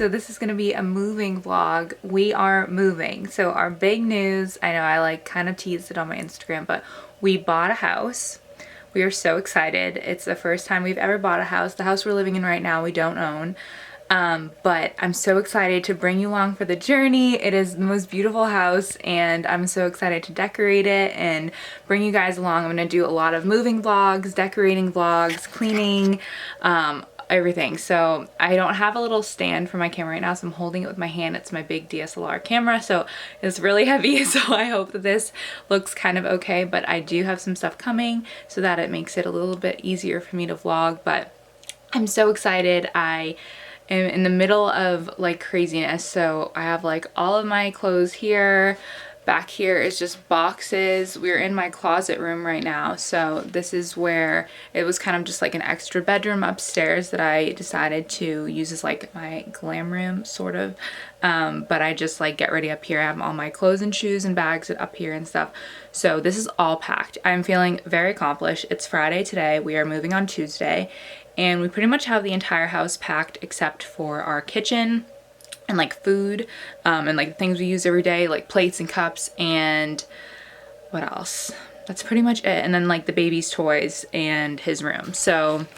so this is going to be a moving vlog. We are moving. So our big news, I know I like kind of teased it on my Instagram, but we bought a house. We are so excited. It's the first time we've ever bought a house. The house we're living in right now, we don't own. But I'm so excited to bring you along for the journey. It is the most beautiful house and I'm so excited to decorate it and bring you guys along. I'm gonna do a lot of moving vlogs, decorating vlogs, cleaning, everything. So I don't have a little stand for my camera right now, so I'm holding it with my hand. It's my big DSLR camera, so it's really heavy, so I hope that this looks kind of okay, but I do have some stuff coming so that it makes it a little bit easier for me to vlog. But I'm so excited. I am in the middle of like craziness, so I have like all of my clothes here. Back here is just boxes. We're in my closet room right now, so this is where it was kind of just like an extra bedroom upstairs that I decided to use as like my glam room sort of, but I just like get ready up here. I have all my clothes and shoes and bags up here and stuff, so this is all packed. I'm feeling very accomplished. It's Friday today. We are moving on Tuesday and we pretty much have the entire house packed except for our kitchen and like food, and like things we use every day, like plates and cups, and what else? That's pretty much it. And then like the baby's toys and his room. So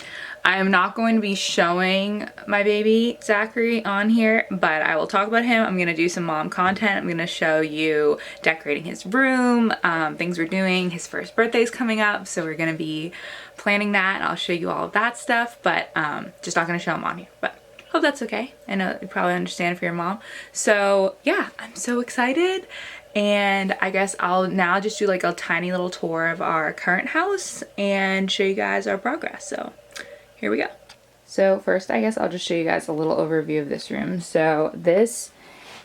I am not going to be showing my baby Zachary on here, but I will talk about him. I'm gonna do some mom content. I'm gonna show you decorating his room, things we're doing. His first birthday's coming up, so we're gonna be planning that, and I'll show you all of that stuff, but just not gonna show him on here. But hope that's okay. I know you probably understand if you're a mom. So yeah, I'm so excited. And I guess I'll now just do like a tiny little tour of our current house and show you guys our progress. So here we go. So first, I guess I'll just show you guys a little overview of this room. So this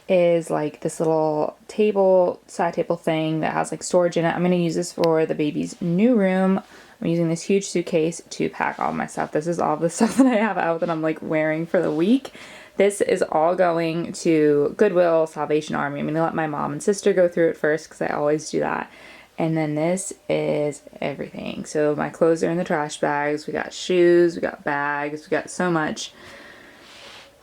is like this little table, side table thing that has like storage in it. I'm gonna use this for the baby's new room. I'm using this huge suitcase to pack all my stuff. This is all the stuff that I have out that I'm like wearing for the week. This is all going to Goodwill, Salvation Army. I'm gonna let my mom and sister go through it first because I always do that. And then this is everything. So my clothes are in the trash bags. We got shoes, we got bags, we got so much.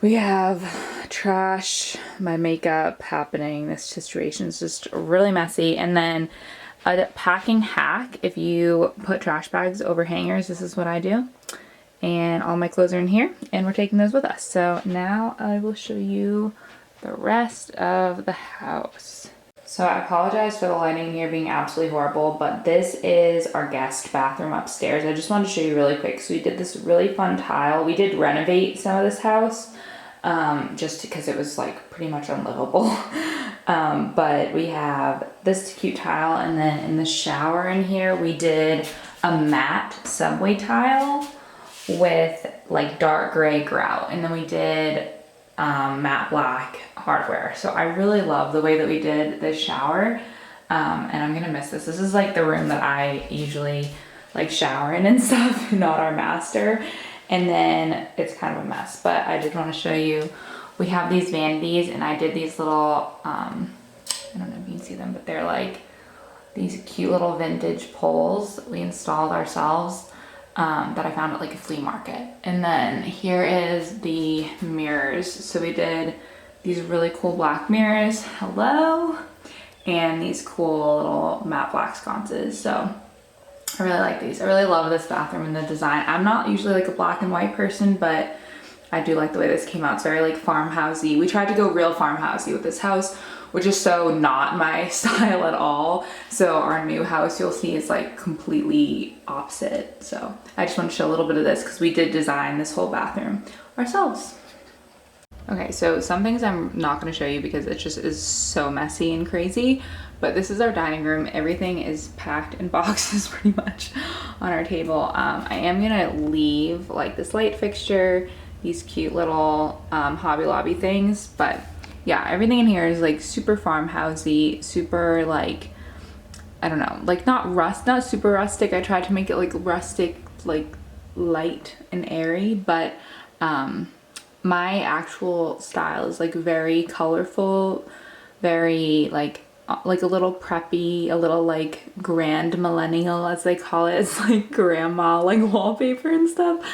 We have trash, my makeup happening. This situation is just really messy. And then a packing hack, if you put trash bags over hangers, this is what I do. And all my clothes are in here and we're taking those with us. So now I will show you the rest of the house. So I apologize for the lighting here being absolutely horrible, but this is our guest bathroom upstairs. I just wanted to show you really quick. So we did this really fun tile. We did renovate some of this house just because it was like pretty much unlivable. But we have this cute tile, and then in the shower in here we did a matte subway tile with like dark gray grout, and then we did matte black hardware. So I really love the way that we did this shower, and I'm gonna miss this. This is like the room that I usually like shower in and stuff, not our master. And then it's kind of a mess, but I did want to show you. We have these vanities, and I did these little, I don't know if you can see them, but they're like these cute little vintage poles that we installed ourselves, that I found at like a flea market. And then here is the mirrors. So we did these really cool black mirrors, hello, and these cool little matte black sconces. So I really like these. I really love this bathroom and the design. I'm not usually like a black and white person, but I do like the way this came out. It's very like farmhousey. We tried to go real farmhousey with this house, which is so not my style at all. So our new house, you'll see, is like completely opposite. So I just want to show a little bit of this because we did design this whole bathroom ourselves. Okay, so some things I'm not going to show you because it just is so messy and crazy, but this is our dining room. Everything is packed in boxes pretty much on our table. I am going to leave like this light fixture, these cute little Hobby Lobby things, but yeah, everything in here is like super farmhousey, super like, I don't know, like not super rustic. I tried to make it like rustic, like light and airy, but my actual style is like very colorful, very like a little preppy, a little like grand millennial as they call it. It's like grandma like wallpaper and stuff.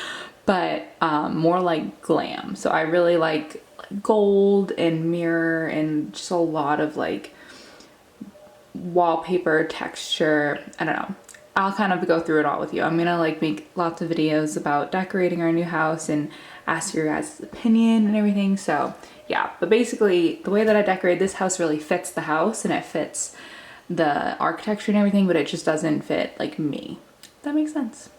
but more like glam. So I really like gold and mirror and just a lot of like wallpaper texture. I don't know. I'll kind of go through it all with you. I'm gonna like make lots of videos about decorating our new house and ask your guys' opinion and everything. So yeah, but basically the way that I decorate this house really fits the house and it fits the architecture and everything, but it just doesn't fit like me. That makes sense.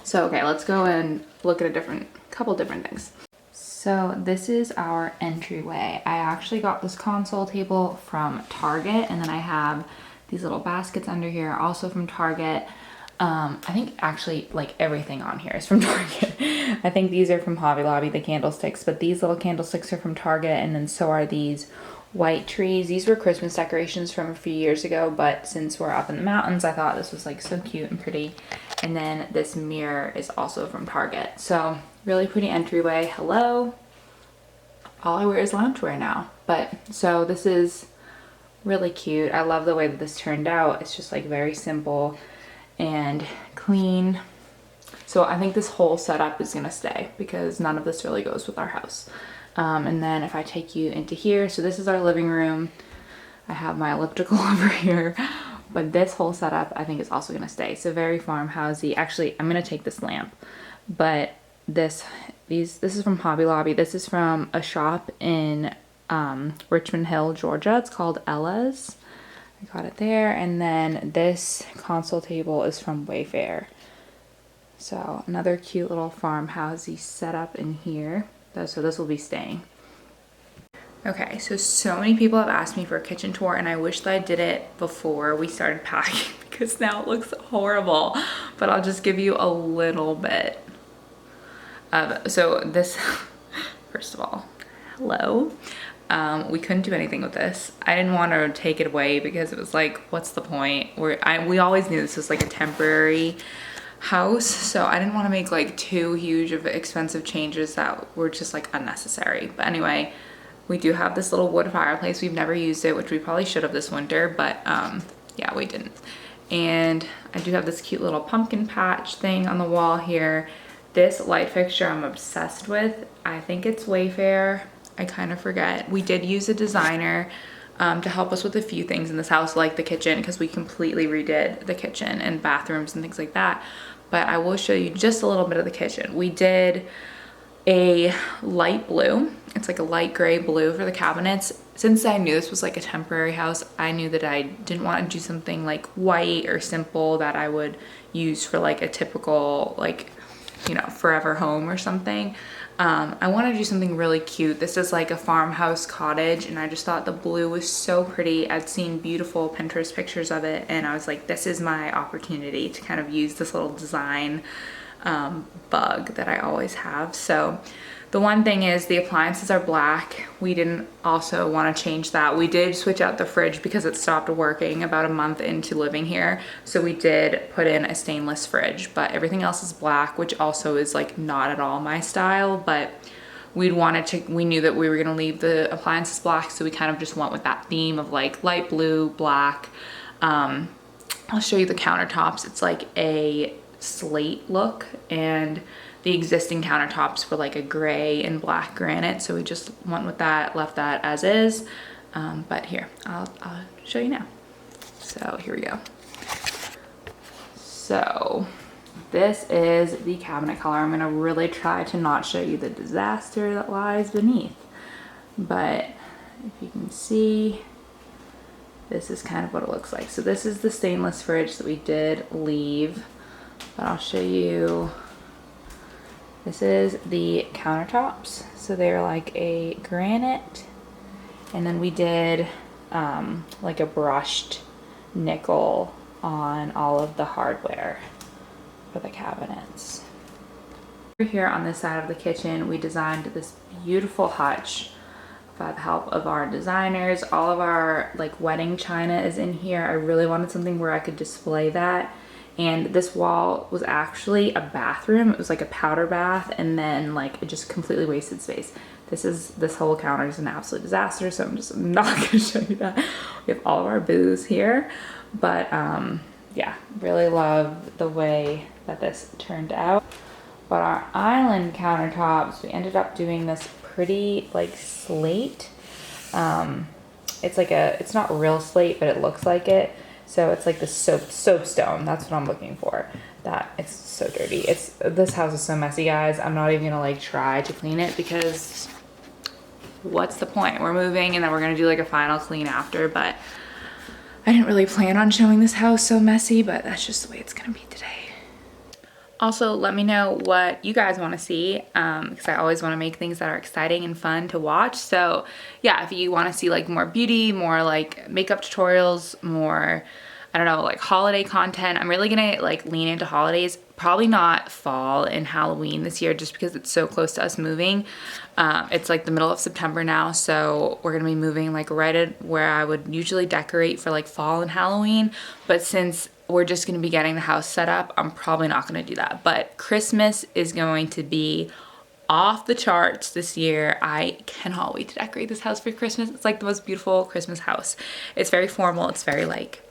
So okay, let's go and look at a couple different things. So this is our entryway. I actually got this console table from Target, and then I have these little baskets under here also from Target. I think actually like everything on here is from Target. I think these are from Hobby Lobby, the candlesticks, but these little candlesticks are from Target, and then so are these white trees. These were Christmas decorations from a few years ago, but since we're up in the mountains, I thought this was like so cute and pretty. And then this mirror is also from Target. So really pretty entryway. Hello. All I wear is loungewear now. But so this is really cute. I love the way that this turned out. It's just like very simple and clean. So I think this whole setup is gonna stay because none of this really goes with our house. And then if I take you into here, so this is our living room. I have my elliptical over here, but this whole setup I think is also gonna stay. So very farmhousey. Actually, I'm gonna take this lamp, but this is from Hobby Lobby. This is from a shop in Richmond Hill, Georgia. It's called Ella's. I got it there. And then this console table is from Wayfair. So another cute little farmhousey setup in here. So this will be staying. Okay, so many people have asked me for a kitchen tour, and I wish that I did it before we started packing because now it looks horrible, but I'll just give you a little bit. So this, first of all, hello. We couldn't do anything with this. I didn't want to take it away because it was like, what's the point? We always knew this was like a temporary house, so I didn't want to make like too huge of expensive changes that were just like unnecessary. But anyway, we do have this little wood fireplace. We've never used it, which we probably should have this winter, but yeah, we didn't. And I do have this cute little pumpkin patch thing on the wall here. This light fixture I'm obsessed with. I think it's Wayfair. I kind of forget. We did use a designer to help us with a few things in this house, like the kitchen, because we completely redid the kitchen and bathrooms and things like that. But I will show you just a little bit of the kitchen. We did a light blue. It's like a light gray blue for the cabinets. Since I knew this was like a temporary house, I knew that I didn't want to do something like white or simple that I would use for like a typical like, you know, forever home or something. I want to do something really cute. This is like a farmhouse cottage, and I just thought the blue was so pretty. I'd seen beautiful Pinterest pictures of it, and I was like, this is my opportunity to kind of use this little design bug that I always have. So the one thing is the appliances are black. We didn't also want to change that. We did switch out the fridge because it stopped working about a month into living here. So we did put in a stainless fridge, but everything else is black, which also is like not at all my style, but we knew that we were going to leave the appliances black. So we kind of just went with that theme of like light blue, black. I'll show you the countertops. It's like a slate look, and the existing countertops were like a gray and black granite, so we just went with that, left that as is. But here, I'll show you now. So here we go. So this is the cabinet color. I'm gonna really try to not show you the disaster that lies beneath, but if you can see, this is kind of what it looks like. So this is the stainless fridge that we did leave, but I'll show you. This is the countertops. So they're like a granite, and then we did like a brushed nickel on all of the hardware for the cabinets. Over here on this side of the kitchen, we designed this beautiful hutch by the help of our designers. All of our like wedding china is in here. I really wanted something where I could display that. And this wall was actually a bathroom. It was like a powder bath, and then like it just completely wasted space. This whole counter is an absolute disaster, so I'm just not gonna show you that. We have all of our booze here, but yeah, really love the way that this turned out. But our island countertops, we ended up doing this pretty like slate. It's like it's not real slate, but it looks like it. So it's like the soapstone. That's what I'm looking for. That it's so dirty. This house is so messy, guys. I'm not even gonna like try to clean it because what's the point? We're moving and then we're gonna do like a final clean after, but I didn't really plan on showing this house so messy, but that's just the way it's gonna be today. Also, let me know what you guys want to see, because I always want to make things that are exciting and fun to watch. So yeah, if you want to see like more beauty, more like makeup tutorials, more, I don't know, like holiday content, I'm really gonna like lean into holidays. Probably not fall and Halloween this year just because it's so close to us moving. It's like the middle of September now, so we're gonna be moving like right at where I would usually decorate for like fall and Halloween. But since we're just gonna be getting the house set up, I'm probably not gonna do that. But Christmas is going to be off the charts this year. I cannot wait to decorate this house for Christmas. It's like the most beautiful Christmas house. It's very formal. It's very like,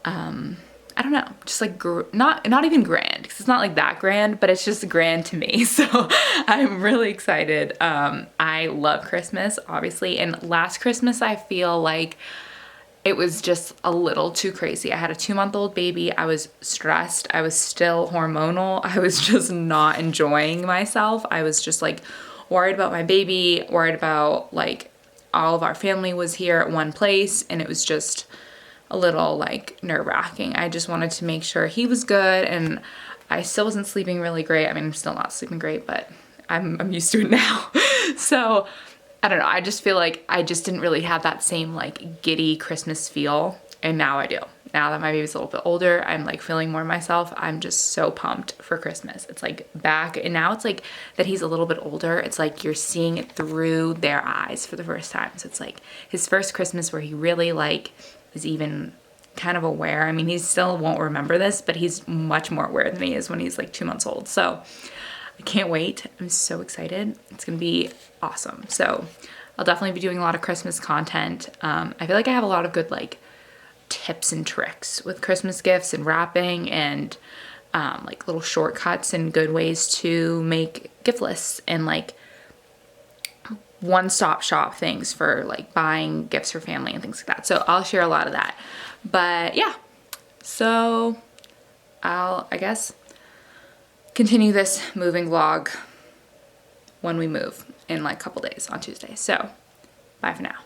I don't know, just like not even grand, because it's not like that grand, but it's just grand to me. So I'm really excited. I love Christmas, obviously. And last Christmas, I feel like it was just a little too crazy. I had a 2-month-old baby. I was stressed. I was still hormonal. I was just not enjoying myself. I was just like worried about my baby, worried about like all of our family was here at one place, and it was just a little like nerve-wracking. I just wanted to make sure he was good, and I still wasn't sleeping really great. I mean, I'm still not sleeping great, but I'm used to it now. So I don't know, I just feel like I just didn't really have that same like giddy Christmas feel, and now I do. Now that my baby's a little bit older, I'm like feeling more myself. I'm just so pumped for Christmas. It's like back, and now it's like that he's a little bit older. It's like you're seeing it through their eyes for the first time. So it's like his first Christmas where he really like is even kind of aware. I mean, he still won't remember this, but he's much more aware than he is when he's like 2 months old. So I can't wait. I'm so excited. It's gonna be awesome. So I'll definitely be doing a lot of Christmas content. I feel like I have a lot of good like tips and tricks with Christmas gifts and wrapping, and like little shortcuts and good ways to make gift lists and like one-stop shop things for like buying gifts for family and things like that. So I'll share a lot of that. But yeah, so I guess continue this moving vlog when we move in like a couple days on Tuesday. So bye for now.